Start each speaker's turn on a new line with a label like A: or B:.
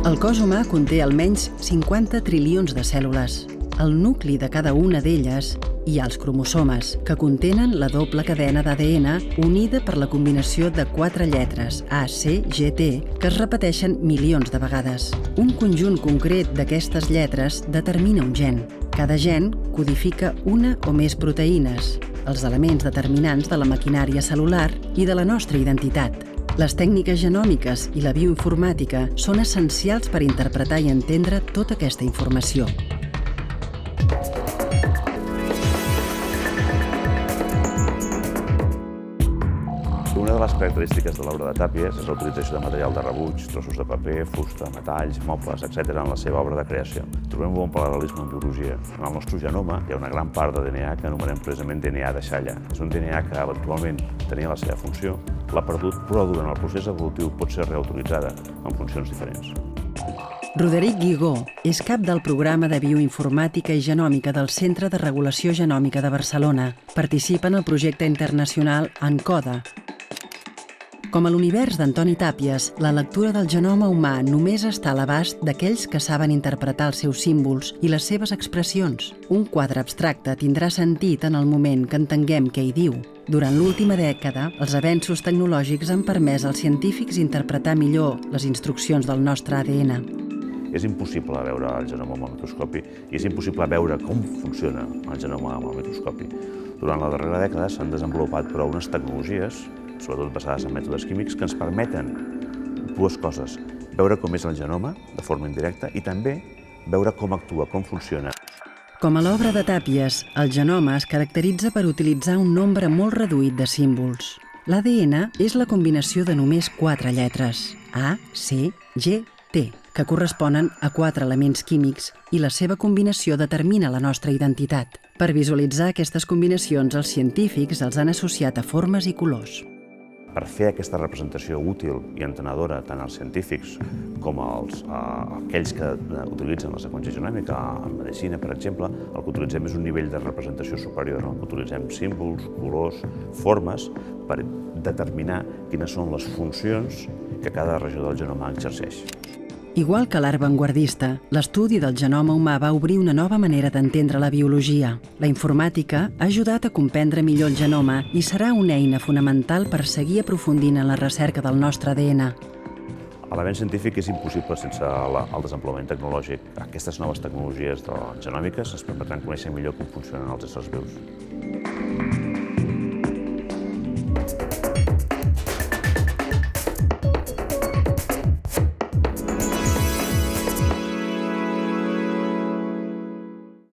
A: El cos humà conté almenys 50 trilions de cèl·lules. Al nucli de cada una d'elles hi ha els cromosomes, que contenen la doble cadena d'ADN unida per la combinació de 4 lletres, A, C, G, T, que es repeteixen milions de vegades. Un conjunt concret d'aquestes lletres determina un gen. Cada gen codifica una o més proteïnes, els elements determinants de la maquinària cel·lular i de la nostra identitat. Les tècniques genòmiques i la bioinformàtica són essencials per interpretar i entendre tota aquesta informació.
B: Una de les característiques de l'obra de Tàpies és la utilització de material de rebuig, trossos de paper, fusta, metalls, mobles, etc. en la seva obra de creació. Trobem un bon paral·lelisme en biologia. En el nostre genoma hi ha una gran part de DNA que anomenem precisament DNA de xalla. És un DNA que eventualment tenia la seva funció, l'ha perdut, però durant el procés evolutiu pot ser reutilitzada en funcions diferents.
A: Roderic Guigó és cap del programa de bioinformàtica i genòmica del Centre de Regulació Genòmica de Barcelona. Participa en el projecte internacional ENCODA. Com a l'univers d'Antoni Tàpies, la lectura del genoma humà només està a l'abast d'aquells que saben interpretar els seus símbols i les seves expressions. Un quadre abstracte tindrà sentit en el moment que entenguem què hi diu. Durant l'última dècada, els avenços tecnològics han permès als científics interpretar millor les instruccions del nostre ADN.
B: És impossible veure el genoma amb el microscopi i és impossible veure com funciona el genoma amb el microscopi. Durant la darrera dècada s'han desenvolupat però unes tecnologies, sobretot basades en mètodes químics, que ens permeten dues coses: veure com és el genoma de forma indirecta i també veure com actua, com funciona.
A: Com a l'obra de Tàpies, el genoma es caracteritza per utilitzar un nombre molt reduït de símbols. L'ADN és la combinació de només 4 lletres, A, C, G, T, que corresponen a 4 elements químics i la seva combinació determina la nostra identitat. Per visualitzar aquestes combinacions, els científics els han associat a formes i colors.
B: Per fer aquesta representació útil i entenedora tant als científics com aquells que utilitzen la seqüència genòmica en medicina, per exemple, el que utilitzem és un nivell de representació superior, en el que utilitzem símbols, colors, formes, per determinar quines són les funcions que cada regió del genoma exerceix.
A: Igual que l'art avantguardista, l'estudi del genoma humà va obrir una nova manera d'entendre la biologia. La informàtica ha ajudat a comprendre millor el genoma i serà una eina fonamental per seguir aprofundint en la recerca del nostre ADN.
B: L'avenç científic és impossible sense el desenvolupament tecnològic. Aquestes noves tecnologies genòmiques ens permetran conèixer millor com funcionen els éssers vius.